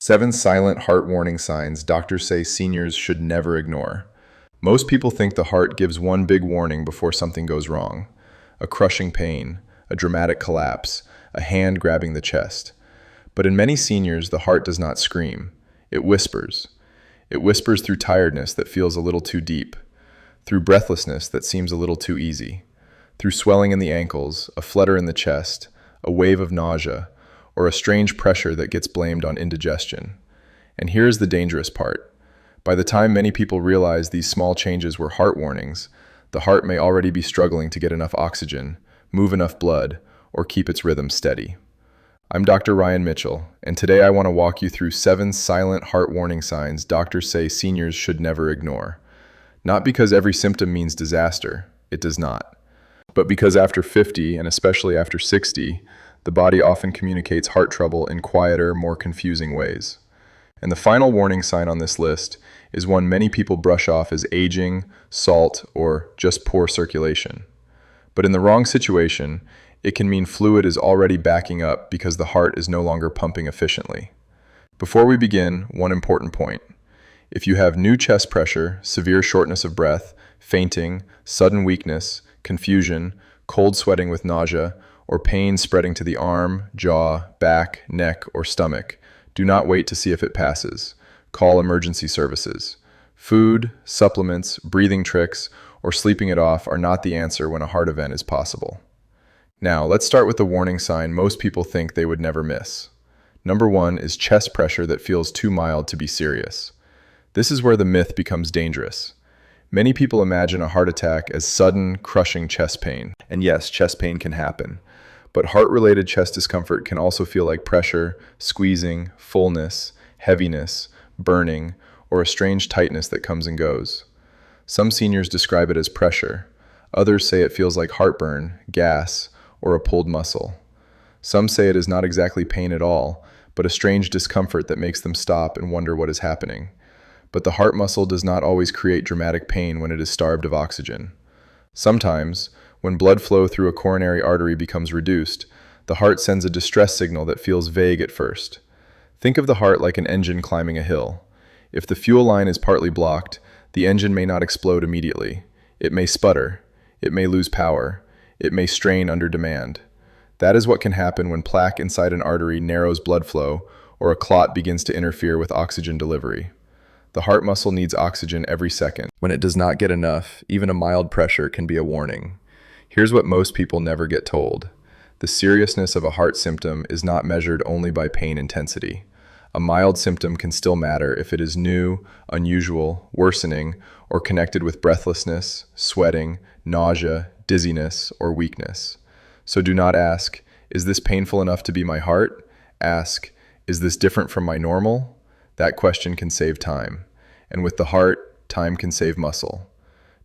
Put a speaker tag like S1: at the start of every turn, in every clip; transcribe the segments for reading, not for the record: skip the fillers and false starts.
S1: 7 silent heart warning signs doctors say seniors should never ignore. Most people think the heart gives one big warning before something goes wrong. A crushing pain, a dramatic collapse, a hand grabbing the chest. But in many seniors, the heart does not scream. It whispers. It whispers through tiredness that feels a little too deep, through breathlessness that seems a little too easy, through swelling in the ankles, a flutter in the chest, a wave of nausea, or a strange pressure that gets blamed on indigestion. And here's the dangerous part. By the time many people realize these small changes were heart warnings, the heart may already be struggling to get enough oxygen, move enough blood, or keep its rhythm steady. I'm Dr. Ryan Mitchell, and today I want to walk you through 7 silent heart warning signs doctors say seniors should never ignore. Not because every symptom means disaster, it does not. But because after 50, and especially after 60, the body often communicates heart trouble in quieter, more confusing ways. And the final warning sign on this list is one many people brush off as aging, salt, or just poor circulation. But in the wrong situation, it can mean fluid is already backing up because the heart is no longer pumping efficiently. Before we begin, one important point. If you have new chest pressure, severe shortness of breath, fainting, sudden weakness, confusion, cold sweating with nausea, or pain spreading to the arm, jaw, back, neck, or stomach, do not wait to see if it passes. Call emergency services. Food, supplements, breathing tricks, or sleeping it off are not the answer when a heart event is possible. Now, let's start with the warning sign most people think they would never miss. Number 1 is chest pressure that feels too mild to be serious. This is where the myth becomes dangerous. Many people imagine a heart attack as sudden, crushing chest pain. And yes, chest pain can happen. But heart-related chest discomfort can also feel like pressure, squeezing, fullness, heaviness, burning, or a strange tightness that comes and goes. Some seniors describe it as pressure. Others say it feels like heartburn, gas, or a pulled muscle. Some say it is not exactly pain at all, but a strange discomfort that makes them stop and wonder what is happening. But the heart muscle does not always create dramatic pain when it is starved of oxygen. Sometimes, when blood flow through a coronary artery becomes reduced, the heart sends a distress signal that feels vague at first. Think of the heart like an engine climbing a hill. If the fuel line is partly blocked, the engine may not explode immediately. It may sputter. It may lose power. It may strain under demand. That is what can happen when plaque inside an artery narrows blood flow or a clot begins to interfere with oxygen delivery. The heart muscle needs oxygen every second. When it does not get enough, even a mild pressure can be a warning. Here's what most people never get told. The seriousness of a heart symptom is not measured only by pain intensity. A mild symptom can still matter if it is new, unusual, worsening, or connected with breathlessness, sweating, nausea, dizziness, or weakness. So do not ask, is this painful enough to be my heart? Ask, is this different from my normal? That question can save time. And with the heart, time can save muscle.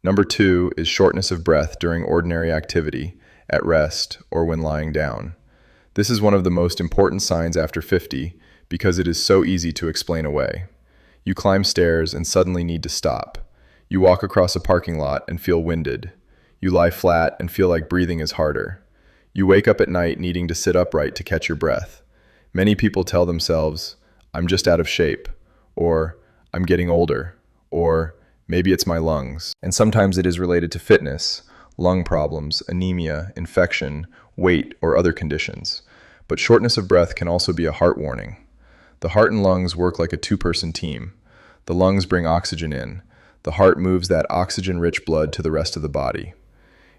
S1: Number 2 is shortness of breath during ordinary activity, at rest, or when lying down. This is one of the most important signs after 50 because it is so easy to explain away. You climb stairs and suddenly need to stop. You walk across a parking lot and feel winded. You lie flat and feel like breathing is harder. You wake up at night needing to sit upright to catch your breath. Many people tell themselves, I'm just out of shape, or I'm getting older, or maybe it's my lungs. And sometimes it is related to fitness, lung problems, anemia, infection, weight, or other conditions. But shortness of breath can also be a heart warning. The heart and lungs work like a two-person team. The lungs bring oxygen in. The heart moves that oxygen-rich blood to the rest of the body.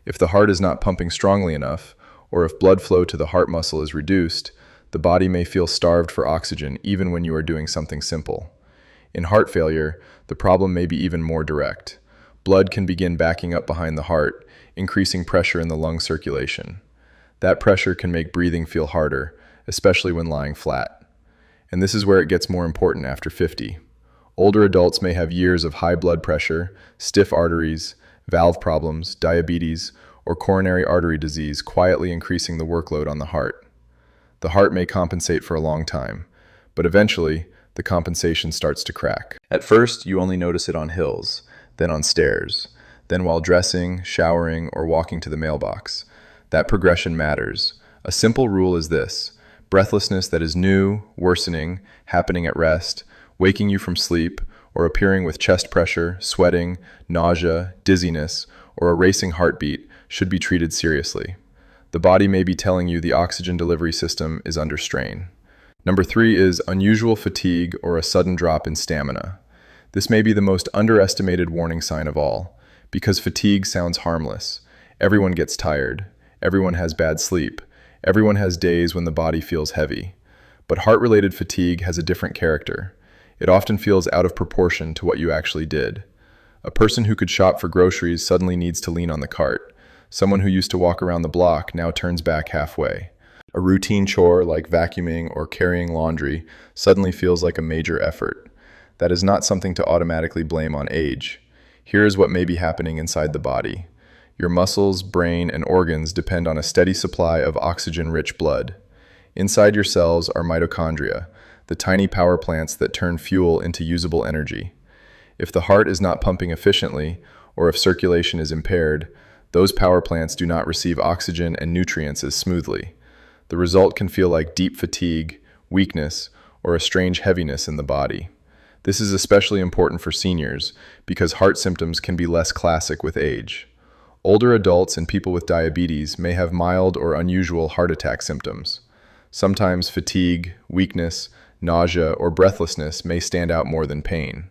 S1: If the heart is not pumping strongly enough, or if blood flow to the heart muscle is reduced, the body may feel starved for oxygen even when you are doing something simple. In heart failure, the problem may be even more direct. Blood can begin backing up behind the heart, increasing pressure in the lung circulation. That pressure can make breathing feel harder, especially when lying flat. And this is where it gets more important after 50. Older adults may have years of high blood pressure, stiff arteries, valve problems, diabetes, or coronary artery disease quietly increasing the workload on the heart. The heart may compensate for a long time, but eventually, the compensation starts to crack. At first, you only notice it on hills, then on stairs, then while dressing, showering, or walking to the mailbox. That progression matters. A simple rule is this: breathlessness that is new, worsening, happening at rest, waking you from sleep, or appearing with chest pressure, sweating, nausea, dizziness, or a racing heartbeat should be treated seriously. The body may be telling you the oxygen delivery system is under strain. Number 3 is unusual fatigue or a sudden drop in stamina. This may be the most underestimated warning sign of all, because fatigue sounds harmless. Everyone gets tired. Everyone has bad sleep. Everyone has days when the body feels heavy. But heart-related fatigue has a different character. It often feels out of proportion to what you actually did. A person who could shop for groceries suddenly needs to lean on the cart. Someone who used to walk around the block now turns back halfway. A routine chore like vacuuming or carrying laundry suddenly feels like a major effort. That is not something to automatically blame on age. Here is what may be happening inside the body. Your muscles, brain, and organs depend on a steady supply of oxygen-rich blood. Inside your cells are mitochondria, the tiny power plants that turn fuel into usable energy. If the heart is not pumping efficiently, or if circulation is impaired, those power plants do not receive oxygen and nutrients as smoothly. The result can feel like deep fatigue, weakness, or a strange heaviness in the body. This is especially important for seniors because heart symptoms can be less classic with age. Older adults and people with diabetes may have mild or unusual heart attack symptoms. Sometimes fatigue, weakness, nausea, or breathlessness may stand out more than pain.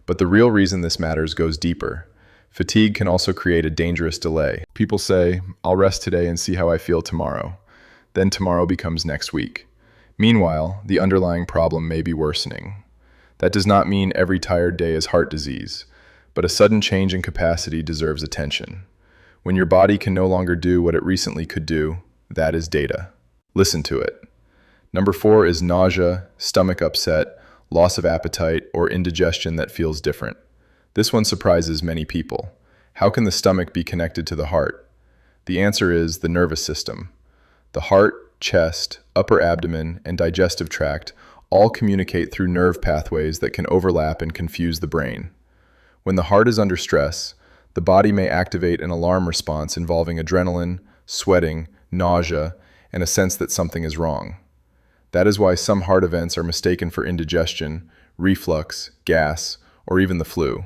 S1: But the real reason this matters goes deeper. Fatigue can also create a dangerous delay. People say, "I'll rest today and see how I feel tomorrow." Then tomorrow becomes next week. Meanwhile, the underlying problem may be worsening. That does not mean every tired day is heart disease, but a sudden change in capacity deserves attention. When your body can no longer do what it recently could do, that is data. Listen to it. Number 4 is nausea, stomach upset, loss of appetite, or indigestion that feels different. This one surprises many people. How can the stomach be connected to the heart? The answer is the nervous system. The heart, chest, upper abdomen, and digestive tract all communicate through nerve pathways that can overlap and confuse the brain. When the heart is under stress, the body may activate an alarm response involving adrenaline, sweating, nausea, and a sense that something is wrong. That is why some heart events are mistaken for indigestion, reflux, gas, or even the flu.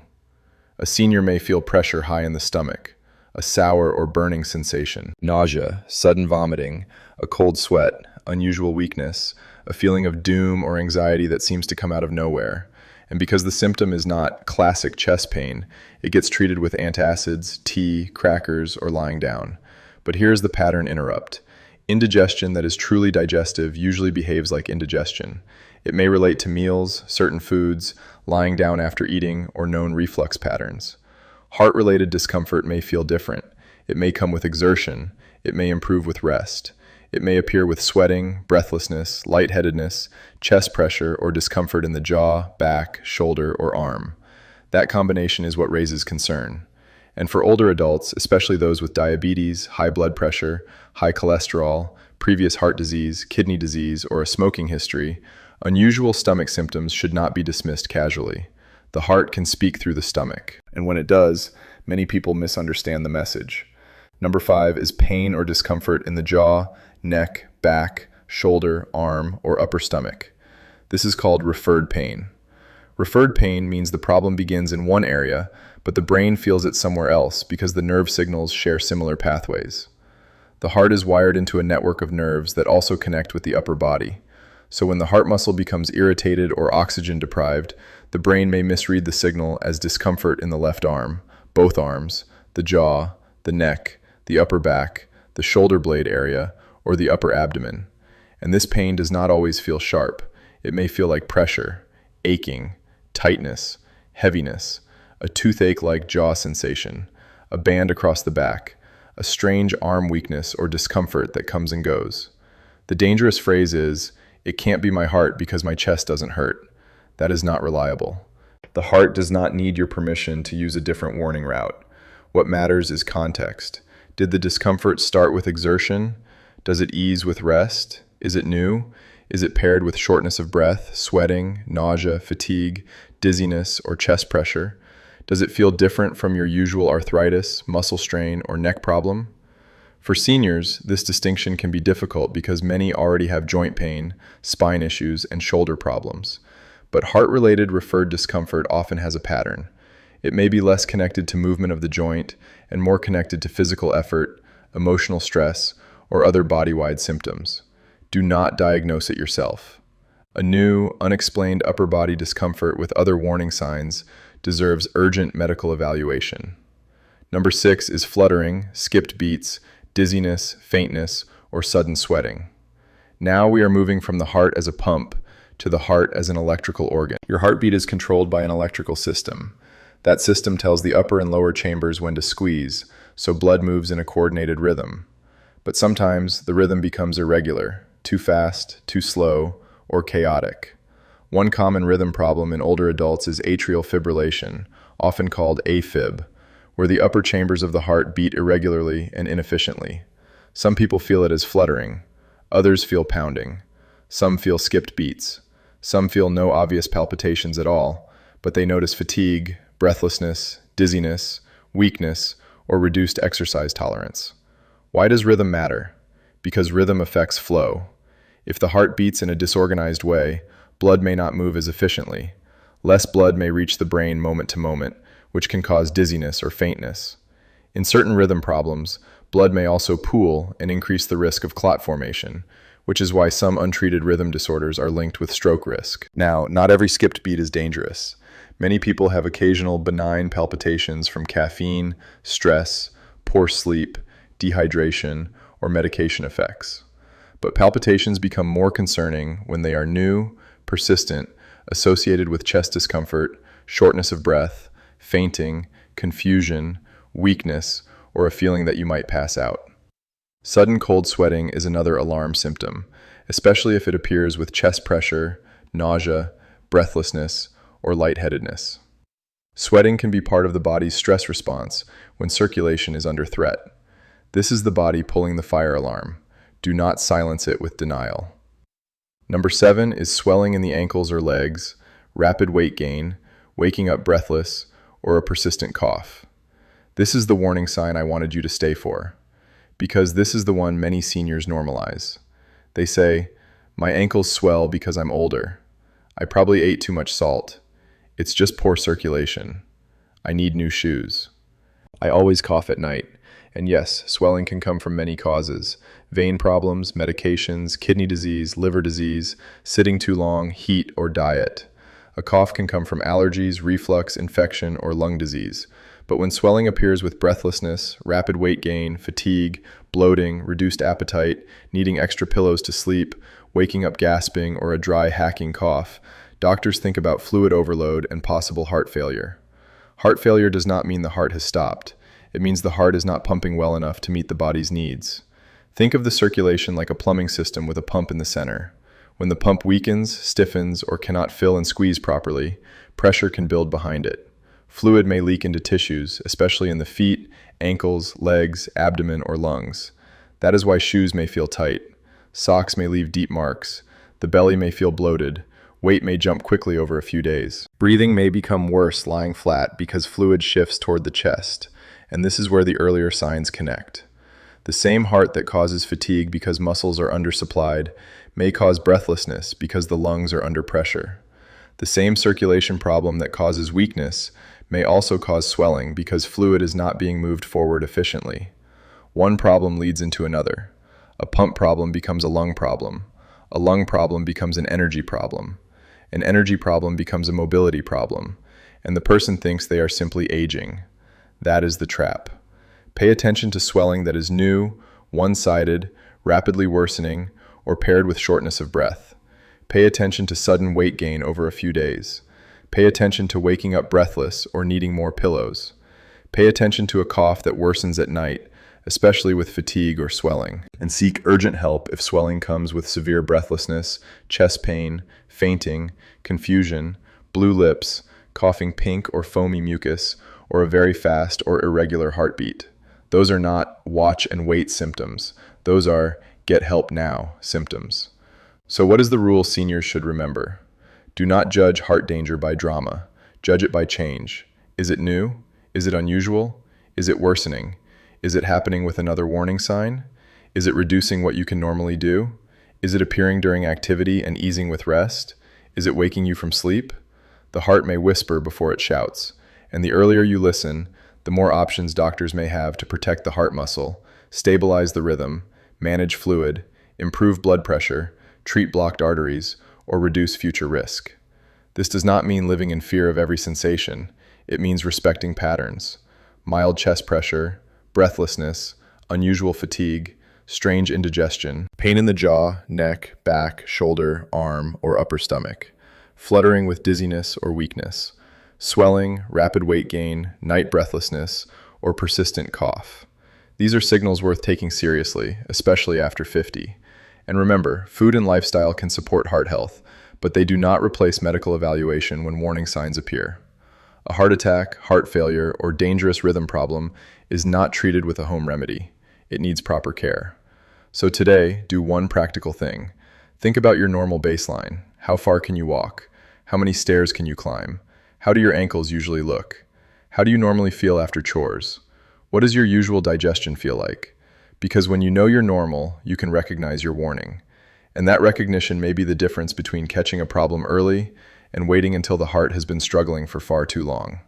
S1: A senior may feel pressure high in the stomach, a sour or burning sensation, nausea, sudden vomiting, a cold sweat, unusual weakness, a feeling of doom or anxiety that seems to come out of nowhere. And because the symptom is not classic chest pain, it gets treated with antacids, tea, crackers, or lying down. But here's the pattern interrupt. Indigestion that is truly digestive usually behaves like indigestion. It may relate to meals, certain foods, lying down after eating, or known reflux patterns. Heart-related discomfort may feel different. It may come with exertion. It may improve with rest. It may appear with sweating, breathlessness, lightheadedness, chest pressure, or discomfort in the jaw, back, shoulder, or arm. That combination is what raises concern. And for older adults, especially those with diabetes, high blood pressure, high cholesterol, previous heart disease, kidney disease, or a smoking history, unusual stomach symptoms should not be dismissed casually. The heart can speak through the stomach, and when it does, many people misunderstand the message. Number 5 is pain or discomfort in the jaw, neck, back, shoulder, arm, or upper stomach. This is called referred pain. Referred pain means the problem begins in one area, but the brain feels it somewhere else because the nerve signals share similar pathways. The heart is wired into a network of nerves that also connect with the upper body. So when the heart muscle becomes irritated or oxygen deprived, the brain may misread the signal as discomfort in the left arm, both arms, the jaw, the neck, the upper back, the shoulder blade area, or the upper abdomen. And this pain does not always feel sharp. It may feel like pressure, aching, tightness, heaviness, a toothache-like jaw sensation, a band across the back, a strange arm weakness or discomfort that comes and goes. The dangerous phrase is, "It can't be my heart because my chest doesn't hurt." That is not reliable. The heart does not need your permission to use a different warning route. What matters is context. Did the discomfort start with exertion? Does it ease with rest? Is it new? Is it paired with shortness of breath, sweating, nausea, fatigue, dizziness, or chest pressure? Does it feel different from your usual arthritis, muscle strain, or neck problem? For seniors, this distinction can be difficult because many already have joint pain, spine issues, and shoulder problems. But heart-related referred discomfort often has a pattern. It may be less connected to movement of the joint and more connected to physical effort, emotional stress, or other body-wide symptoms. Do not diagnose it yourself. A new, unexplained upper body discomfort with other warning signs deserves urgent medical evaluation. Number 6 is fluttering, skipped beats, dizziness, faintness, or sudden sweating. Now we are moving from the heart as a pump to the heart as an electrical organ. Your heartbeat is controlled by an electrical system. That system tells the upper and lower chambers when to squeeze, so blood moves in a coordinated rhythm. But sometimes the rhythm becomes irregular, too fast, too slow, or chaotic. One common rhythm problem in older adults is atrial fibrillation, often called AFib, where the upper chambers of the heart beat irregularly and inefficiently. Some people feel it as fluttering. Others feel pounding. Some feel skipped beats. Some feel no obvious palpitations at all, but they notice fatigue, breathlessness, dizziness, weakness, or reduced exercise tolerance. Why does rhythm matter? Because rhythm affects flow. If the heart beats in a disorganized way, blood may not move as efficiently. Less blood may reach the brain moment to moment, which can cause dizziness or faintness. In certain rhythm problems, blood may also pool and increase the risk of clot formation, which is why some untreated rhythm disorders are linked with stroke risk. Now, not every skipped beat is dangerous. Many people have occasional benign palpitations from caffeine, stress, poor sleep, dehydration, or medication effects. But palpitations become more concerning when they are new, persistent, associated with chest discomfort, shortness of breath, fainting, confusion, weakness, or a feeling that you might pass out. Sudden cold sweating is another alarm symptom, especially if it appears with chest pressure, nausea, breathlessness, or lightheadedness. Sweating can be part of the body's stress response when circulation is under threat. This is the body pulling the fire alarm. Do not silence it with denial. Number 7 is swelling in the ankles or legs, rapid weight gain, waking up breathless, or a persistent cough. This is the warning sign I wanted you to stay for, because this is the one many seniors normalize. They say, "My ankles swell because I'm older. I probably ate too much salt. It's just poor circulation. I need new shoes. I always cough at night." And yes, swelling can come from many causes: vein problems, medications, kidney disease, liver disease, sitting too long, heat, or diet. A cough can come from allergies, reflux, infection, or lung disease. But when swelling appears with breathlessness, rapid weight gain, fatigue, bloating, reduced appetite, needing extra pillows to sleep, waking up gasping, or a dry, hacking cough, doctors think about fluid overload and possible heart failure. Heart failure does not mean the heart has stopped. It means the heart is not pumping well enough to meet the body's needs. Think of the circulation like a plumbing system with a pump in the center. When the pump weakens, stiffens, or cannot fill and squeeze properly, pressure can build behind it. Fluid may leak into tissues, especially in the feet, ankles, legs, abdomen, or lungs. That is why shoes may feel tight. Socks may leave deep marks. The belly may feel bloated. Weight may jump quickly over a few days. Breathing may become worse lying flat because fluid shifts toward the chest, and this is where the earlier signs connect. The same heart that causes fatigue because muscles are undersupplied may cause breathlessness because the lungs are under pressure. The same circulation problem that causes weakness may also cause swelling because fluid is not being moved forward efficiently. One problem leads into another. A pump problem becomes a lung problem. A lung problem becomes an energy problem. An energy problem becomes a mobility problem, and the person thinks they are simply aging. That is the trap. Pay attention to swelling that is new, one-sided, rapidly worsening, or paired with shortness of breath. Pay attention to sudden weight gain over a few days. Pay attention to waking up breathless or needing more pillows. Pay attention to a cough that worsens at night, especially with fatigue or swelling. And seek urgent help if swelling comes with severe breathlessness, chest pain, fainting, confusion, blue lips, coughing pink or foamy mucus, or a very fast or irregular heartbeat. Those are not watch and wait symptoms. Those are get help now symptoms. So what is the rule seniors should remember? Do not judge heart danger by drama. Judge it by change. Is it new? Is it unusual? Is it worsening? Is it happening with another warning sign? Is it reducing what you can normally do? Is it appearing during activity and easing with rest? Is it waking you from sleep? The heart may whisper before it shouts, and the earlier you listen, the more options doctors may have to protect the heart muscle, stabilize the rhythm, manage fluid, improve blood pressure, treat blocked arteries, or reduce future risk. This does not mean living in fear of every sensation. It means respecting patterns. Mild chest pressure, breathlessness, unusual fatigue, strange indigestion, pain in the jaw, neck, back, shoulder, arm, or upper stomach, fluttering with dizziness or weakness, swelling, rapid weight gain, night breathlessness, or persistent cough. These are signals worth taking seriously, especially after 50. And remember, food and lifestyle can support heart health, but they do not replace medical evaluation when warning signs appear. A heart attack, heart failure, or dangerous rhythm problem is not treated with a home remedy. It needs proper care. So today, do one practical thing. Think about your normal baseline. How far can you walk? How many stairs can you climb? How do your ankles usually look? How do you normally feel after chores? What does your usual digestion feel like? Because when you know you're normal, you can recognize your warning. And that recognition may be the difference between catching a problem early and waiting until the heart has been struggling for far too long.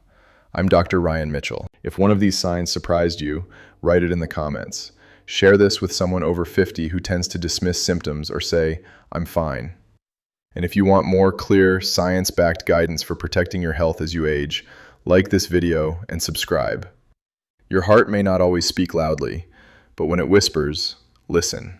S1: I'm Dr. Ryan Mitchell. If one of these signs surprised you, write it in the comments. Share this with someone over 50 who tends to dismiss symptoms or say, "I'm fine." And if you want more clear, science-backed guidance for protecting your health as you age, like this video and subscribe. Your heart may not always speak loudly, but when it whispers, listen.